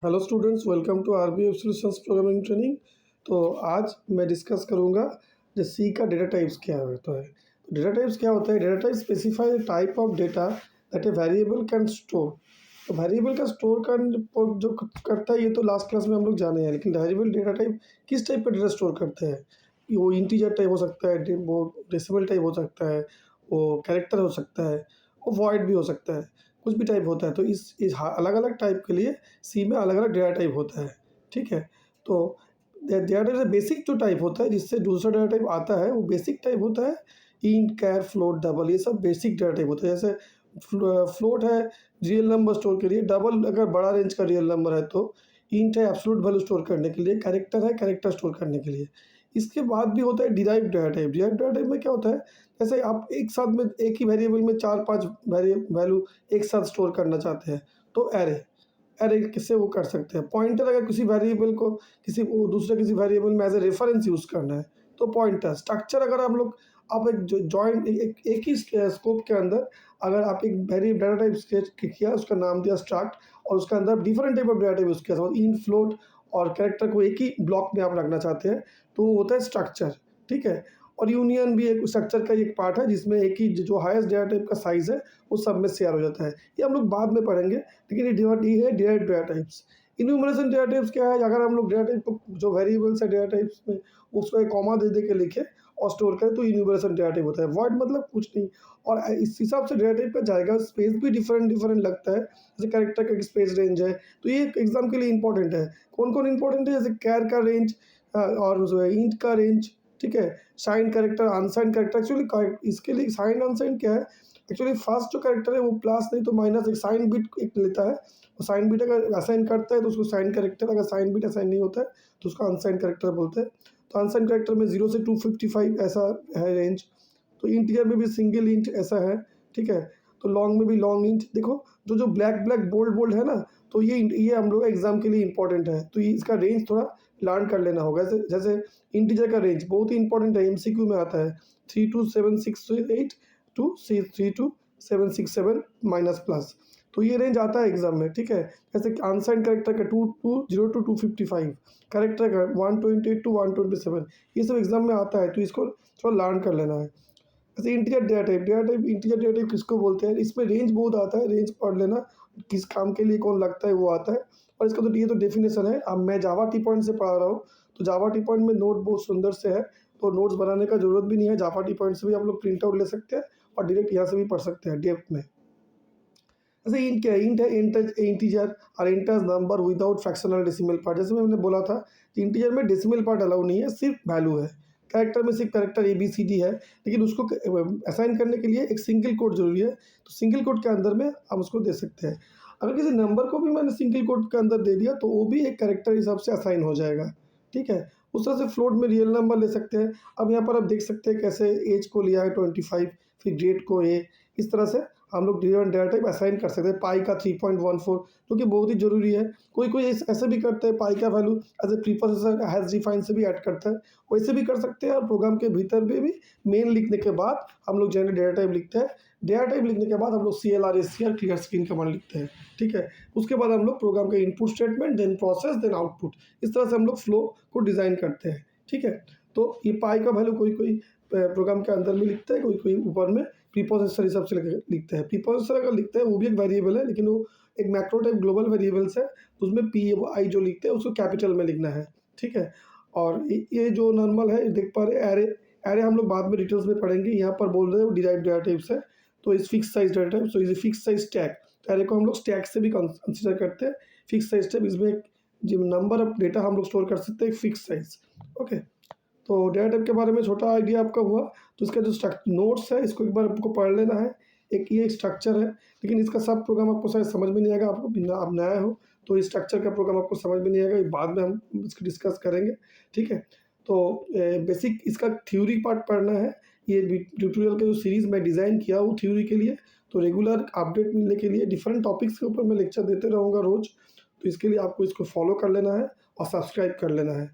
Hello students, welcome to RBI solutions programming training. तो आज मैं डिस्कस करूंगा जो सी का डेटा टाइप्स क्या होता है। तो डेटा टाइप्स क्या होता है? Data type specify type of data that a variable can store. तो वेरिएबल का स्टोर कर जो करता है ये तो लास्ट क्लास में हम लोग जाने हैं, लेकिन वेरिएबल डेटा टाइप किस टाइप का डेटा स्टोर करते हैं? वो इंटीजर टाइप हो सकता है, वो डेसिमल टाइप हो सकता है, वो कैरेक्टर हो सकता है, वो वॉइड भी हो सकता है, कुछ भी टाइप होता है। तो इस अलग अलग टाइप के लिए सी में अलग अलग डेटा टाइप होता है। ठीक है, तो डेटा टाइप से बेसिक जो टाइप होता है जिससे दूसरा डेटा टाइप आता है वो बेसिक टाइप होता है इंट, कैर, फ्लोट, डबल। ये सब बेसिक डेटा टाइप होता है। जैसे फ्लोट है रियल नंबर स्टोर के लिए, डबल अगर बड़ा रेंज का रियल नंबर है तो, इंट है एब्सोल्यूट वैल्यू स्टोर करने के लिए, कैरेक्टर है कैरेक्टर स्टोर करने के लिए। इसके बाद भी होता है derived data type. Derived data type में क्या होता है? जैसे आप एक साथ में एक ही वेरिएबल में 4-5 वैल्यू एक साथ स्टोर करना चाहते हैं तो एरे, एरे किससे वो कर सकते हैं। पॉइंटर अगर किसी वेरिएबल को किसी वो दूसरे किसी वेरिएबल में एज ए रेफरेंस यूज़ करना है तो पॉइंटर। स्ट्रक्चर अगर हम लोग आप एक जॉइंट एक ही स्कोप के अंदर अगर आप एक वेरी डेटा टाइप स्केच किया, उसका नाम दिया स्ट्रक्ट, और उसके अंदर different type of data type use किया, इन, फ्लोट और कैरेक्टर को एक ही ब्लॉक में आप रखना चाहते हैं तो वो होता है स्ट्रक्चर। ठीक है, और यूनियन भी एक स्ट्रक्चर का एक पार्ट है जिसमें एक ही जो हाईएस्ट डेटा टाइप का साइज है वो सब में शेयर हो जाता है। ये हम लोग बाद में पढ़ेंगे, लेकिन ये है derived data types. Enumeration data types क्या है? अगर हम लोग डेटा टाइप को जो वेरिएबल्स है डेटा टाइप्स में उसमें कॉमा दे के लिखे और स्टोर करें तो इन्यूमरेशन डेटा टाइप होता है। वॉइड मतलब कुछ नहीं, और इस हिसाब से डेटा टाइप का जाएगा। स्पेस भी डिफरेंट डिफरेंट लगता है, जैसे कैरेक्टर का स्पेस रेंज है तो ये एग्जाम के लिए इंपॉर्टेंट है। कौन कौन इंपॉर्टेंट है? जैसे कैर का रेंज और जो है इंट का रेंज। ठीक है, sign character, unsign character. Actually इसके लिए साइन अनसाइन क्या है? एक्चुअली फर्स्ट जो कैरेक्टर है वो प्लस नहीं तो माइनस एक साइन बिट एक लेता है, और साइन बिट अगर असाइन करता है तो उसको साइन कैरेक्टर, अगर साइन बिट असाइन नहीं होता है तो उसको अनसाइन कैरेक्टर बोलते हैं। तो अनसाइन कैरेक्टर में 0 से 255 ऐसा है रेंज। तो इंटीजर में भी सिंगल इंट ऐसा है। ठीक है, तो लॉन्ग में भी लॉन्ग इंट। देखो जो जो ब्लैक ब्लैक बोल्ड बोल्ड है ना, तो ये हम लोग एग्जाम के लिए इंपॉर्टेंट है, तो ये इसका रेंज थोड़ा लर्न कर लेना होगा। जैसे जैसे इंटीजर का रेंज बहुत ही इंपॉर्टेंट है, एमसीक्यू में आता है 32768 टू 32767 माइनस प्लस। तो ये रेंज आता है एग्जाम में। ठीक है, जैसे अनसाइन कैरेक्टर का 220 टू 255, कैरेक्टर का 128 टू 127, ये सब एग्जाम में आता है, तो इसको थोड़ा लर्न कर लेना है। जैसे integer data type integer data type किसको बोलते हैं? इसमें रेंज बहुत आता है, रेंज पढ़ लेना, किस काम के लिए कौन लगता है वो आता है। और इसका तो ये तो डेफिनेशन है। अब मैं जावा टी पॉइंट से पढ़ा रहा हूँ, तो जावा टी पॉइंट में नोट बहुत सुंदर से है, तो नोट्स बनाने का जरूरत भी नहीं है। जावा टी पॉइंट से भी आप लोग प्रिंट आउट ले सकते हैं और डायरेक्ट यहाँ से भी पढ़ सकते हैं डेप्थ में। जैसे इंट क्या है? इंट है इंटीजर और इंटर्स number without fractional decimal part. जैसे मैंने बोला था कि इंटीजर में डेसिमल पार्ट अलाउ नहीं है, सिर्फ वैल्यू है। कैरेक्टर में सिर्फ कैरेक्टर ABCD है, लेकिन उसको असाइन करने के लिए एक सिंगल कोड जरूरी है, तो सिंगल कोड के अंदर में हम उसको दे सकते हैं। अगर किसी नंबर को भी मैंने सिंगल कोड के अंदर दे दिया तो वो भी एक कैरेक्टर हिसाब से असाइन हो जाएगा। ठीक है, उस तरह से फ्लोट में रियल नंबर ले सकते हैं। अब यहाँ पर आप देख सकते हैं कैसे एज को लिया है 25, फिर डेट को इस तरह से हम लोग डिफरेंट डेटा टाइप असाइन कर सकते हैं। पाई का 3.14 जो कि बहुत ही जरूरी है। कोई कोई ऐसे भी करते हैं, पाई का value as a preposition has define से भी ऐड करता है, वैसे भी कर सकते हैं। और प्रोग्राम के भीतर में भी मेन लिखने के बाद हम लोग जनरल डेटा टाइप लिखते हैं। डेटा टाइप लिखने के बाद हम लोग CLR क्लियर स्क्रीन कमांड लिखते हैं। ठीक है, उसके बाद हम लोग प्रोग्राम का input statement, then process, then output, इस तरह से हम लोग फ्लो को डिज़ाइन करते हैं। ठीक है, तो ये पाई का वैल्यू कोई कोई प्रोग्राम के अंदर में लिखता है, कोई कोई ऊपर में प्रीपोजिशन हिसाब से लिखता है। प्रीपोजिशन अगर लिखता है वो भी एक वेरिएबल है, लेकिन वो एक मैक्रो टाइप ग्लोबल वेरिएबल्स है, उसमें PI जो लिखते हैं उसको कैपिटल में लिखना है। ठीक है, और ये जो नॉर्मल है देख पा रहे एरे, एरे हम लोग बाद में डिटेल्स में पढ़ेंगे। यहाँ पर बोल रहे हैं वो डिराइव्ड डेटा टाइप्स है, तो इस फिक्स साइज डेटा टाइप, तो इस फिक्स साइज स्टैक, तो एरे को हम लोग स्टैक से भी कंसिडर करते हैं। फिक्स साइज स्टैक, इसमें एक जो नंबर ऑफ डेटा हम लोग स्टोर कर सकते हैं, एक फिक्स साइज। ओके, तो डेटा टाइप के बारे में छोटा आइडिया आपका हुआ। तो इसका जो नोट्स है इसको एक बार आपको पढ़ लेना है। एक ये स्ट्रक्चर है, लेकिन इसका सब प्रोग्राम आपको शायद समझ में नहीं आएगा, आपको बिना आप नया हो तो इस स्ट्रक्चर का प्रोग्राम आपको समझ में नहीं आएगा, ये बाद में हम इसको डिस्कस करेंगे। ठीक है, तो बेसिक इसका थ्योरी पार्ट पढ़ना है। ये ट्यूटोरियल का जो सीरीज़ मैं डिज़ाइन किया हूँ थ्योरी के लिए, तो रेगुलर अपडेट मिलने के लिए डिफरेंट टॉपिक्स के ऊपर मैं लेक्चर देते रहूँगा रोज़। तो इसके लिए आपको इसको फॉलो कर लेना है और सब्सक्राइब कर लेना है।